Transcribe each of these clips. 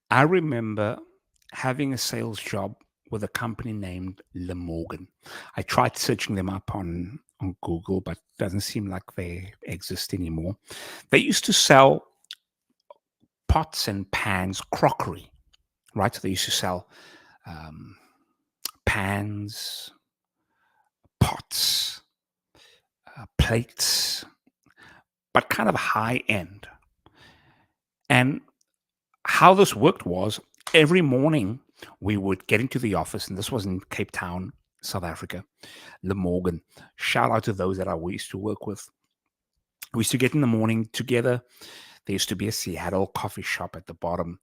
I remember having a sales job with a company named Le Morgan. I tried searching them up on Google, but it doesn't seem like they exist anymore. They used to sell pots and pans, crockery, right? So they used to sell um, pans, pots, plates, but kind of high end. And how this worked was every morning we would get into the office, and this was in Cape Town, South Africa, Le Morgan. Shout out to those that I used to work with. We used to get in the morning together. There used to be a Seattle coffee shop at the bottom.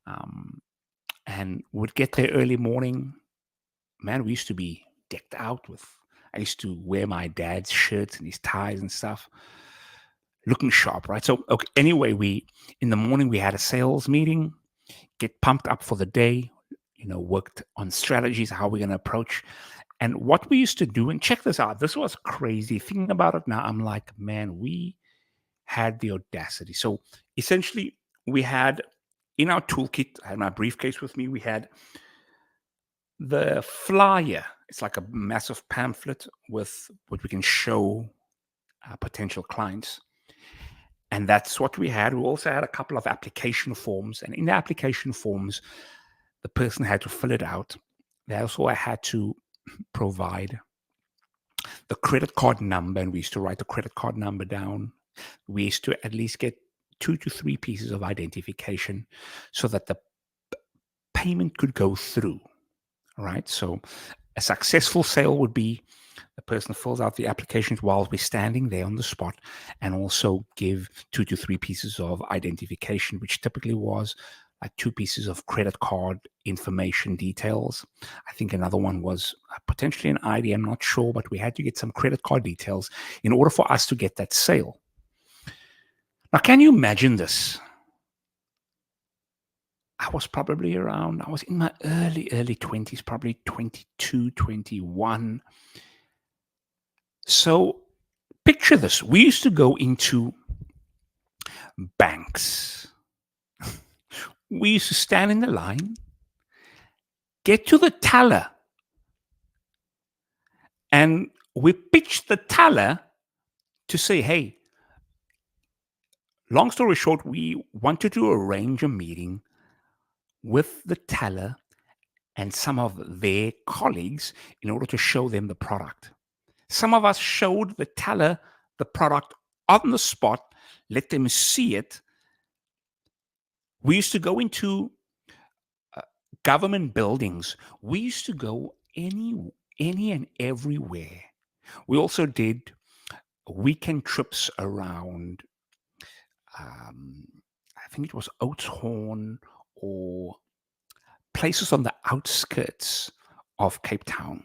Um, and would get there early morning. Man, we used to be decked out with. I used to wear my dad's shirts and his ties and stuff, looking sharp, right? So, okay. Anyway, we in the morning we had a sales meeting, get pumped up for the day. Worked on strategies, how we're going to approach. And what we used to do, and check this out, this was crazy. Thinking about it now, I'm like, man, we had the audacity. So essentially, we had in our toolkit, I had my briefcase with me, we had the flyer. It's like a massive pamphlet with what we can show potential clients. And that's what we had. We also had a couple of application forms. And in the application forms, the person had to fill it out. They also had to provide the credit card number, and we used to write the credit card number down. We used to at least get 2 to 3 pieces of identification so that the payment could go through, right? So a successful sale would be the person fills out the applications while we're standing there on the spot, and also give 2 to 3 pieces of identification, which typically was like 2 pieces of credit card information details. I think another one was potentially an ID. I'm not sure, but we had to get some credit card details in order for us to get that sale. Now, can you imagine this? I was in my early 20s, probably 22, 21. So picture this. We used to go into banks. We used to stand in the line, get to the teller, and we pitched the teller to say, hey, long story short, we wanted to arrange a meeting with the teller and some of their colleagues in order to show them the product. Some of us showed the teller the product on the spot, let them see it. We used to go into uh, government buildings. We used to go any and everywhere. We also did weekend trips around. Um, I think it was Oudtshoorn or places on the outskirts of Cape Town,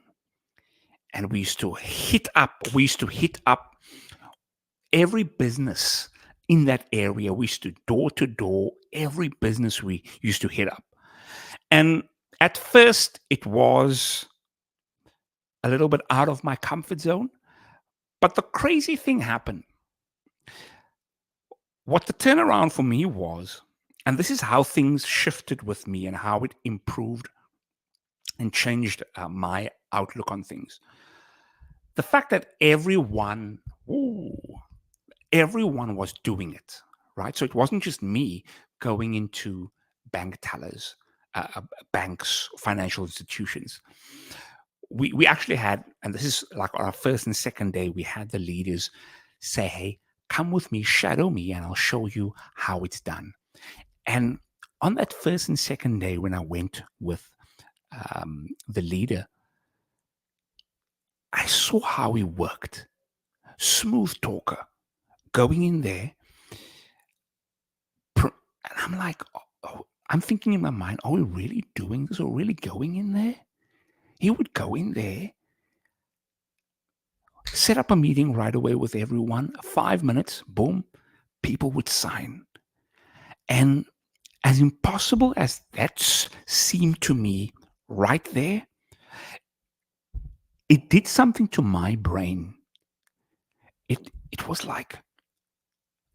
and we used to hit up. We used to hit up every business in that area. We used to door to door every business we used to hit up. And at first, it was a little bit out of my comfort zone. But the crazy thing happened. What the turnaround for me was, and this is how things shifted with me and how it improved and changed my outlook on things. The fact that everyone was doing it, right? So it wasn't just me going into bank tellers, banks, financial institutions. We actually had, and this is like on our first and second day, we had the leaders say, hey, come with me, shadow me, and I'll show you how it's done. And on that first and second day, when I went with the leader, I saw how he worked. Smooth talker, going in there. And I'm like, I'm thinking in my mind, are we really doing this? Are we really going in there? He would go in there, set up a meeting right away with everyone, 5 minutes, boom, people would sign. And as impossible as that seemed to me right there, it did something to my brain. It was like,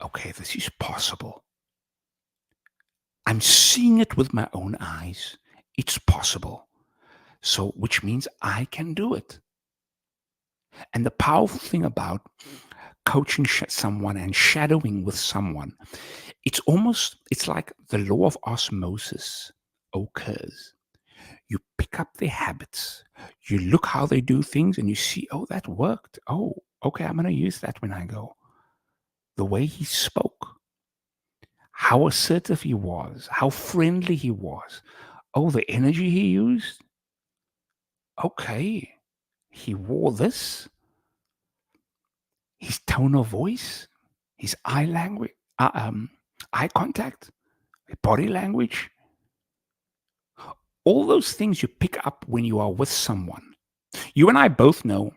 okay, this is possible. I'm seeing it with my own eyes. It's possible. So, which means I can do it. And the powerful thing about coaching someone and shadowing with someone, it's like the law of osmosis occurs. You pick up their habits, you look how they do things, and you see, oh, that worked. Oh, okay, I'm going to use that when I go. The way he spoke, how assertive he was, how friendly he was. Oh, the energy he used. Okay, he wore this, his tone of voice, his eye language, eye contact, body language. All those things you pick up when you are with someone. You and I both know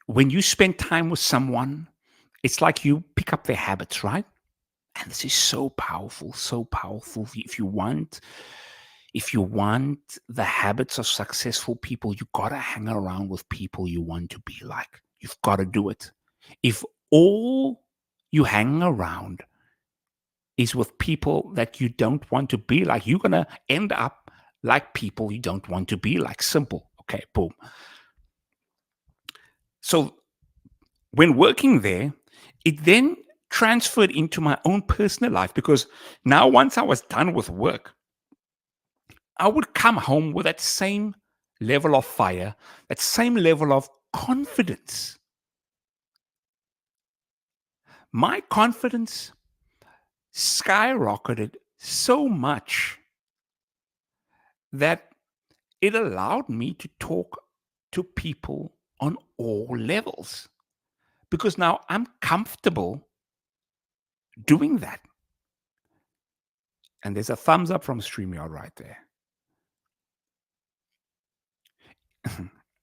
when you spend time with someone, it's like you pick up their habits, right? And this is so powerful, so powerful. If you want the habits of successful people, you gotta hang around with people you want to be like. You've got to do it. If all you hang around is with people that you don't want to be like, you're gonna end up like people you don't want to be like. Simple. Okay, boom. So when working there, it then transferred into my own personal life because now, once I was done with work, I would come home with that same level of fire, that same level of confidence. My confidence skyrocketed so much that it allowed me to talk to people on all levels because now I'm comfortable doing that. And there's a thumbs up from StreamYard right there.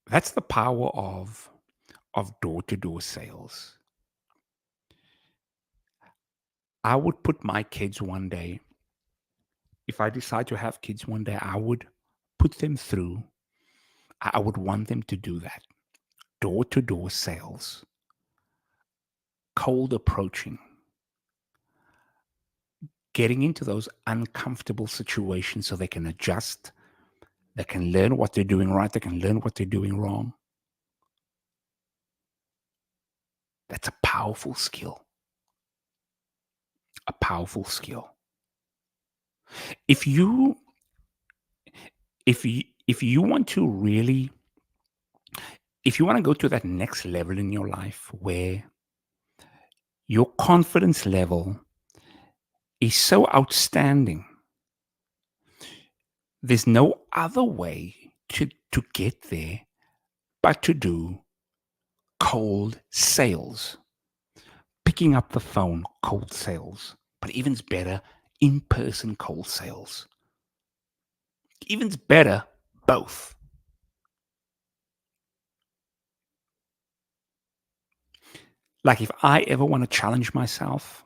That's the power of door-to-door sales. I would put my kids one day, if I decide to have kids one day, I would put them through, I would want them to do that. Door-to-door sales, cold approaching, getting into those uncomfortable situations so they can adjust, they can learn what they're doing right, they can learn what they're doing wrong. That's a powerful skill. A powerful skill. If you if you want to really, if you want to go to that next level in your life where your confidence level is so outstanding, there's no other way to get there but to do cold sales. Picking up the phone, cold sales. But even better, in-person cold sales. Even better, both. Like if I ever want to challenge myself,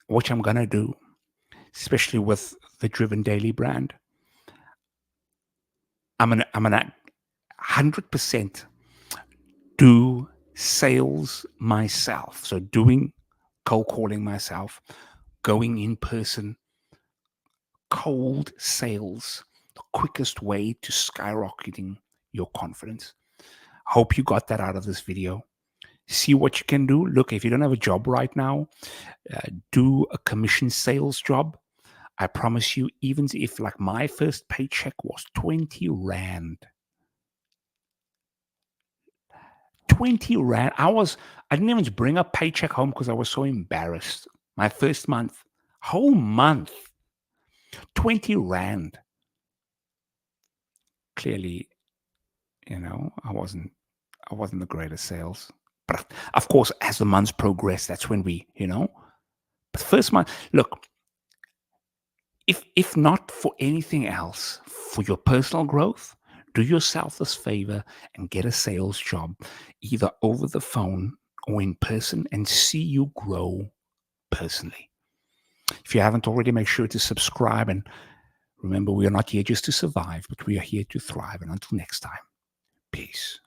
which I'm gonna do, especially with the Driven Daily brand, I'm gonna 100% do sales myself. So doing cold calling myself, going in person, cold sales, the quickest way to skyrocketing your confidence. Hope you got that out of this video. See what you can do. Look, if you don't have a job right now, do a commission sales job. I promise you, even if like my first paycheck was 20 Rand, 20 Rand. I didn't even bring a paycheck home because I was so embarrassed. My first month, whole month, 20 Rand. Clearly, I wasn't the greatest sales. But of course, as the months progress, that's when but first month, look, if not for anything else, for your personal growth, do yourself this favor and get a sales job, either over the phone or in person, and see you grow personally. If you haven't already, make sure to subscribe. And remember, we are not here just to survive, but we are here to thrive. And until next time, peace.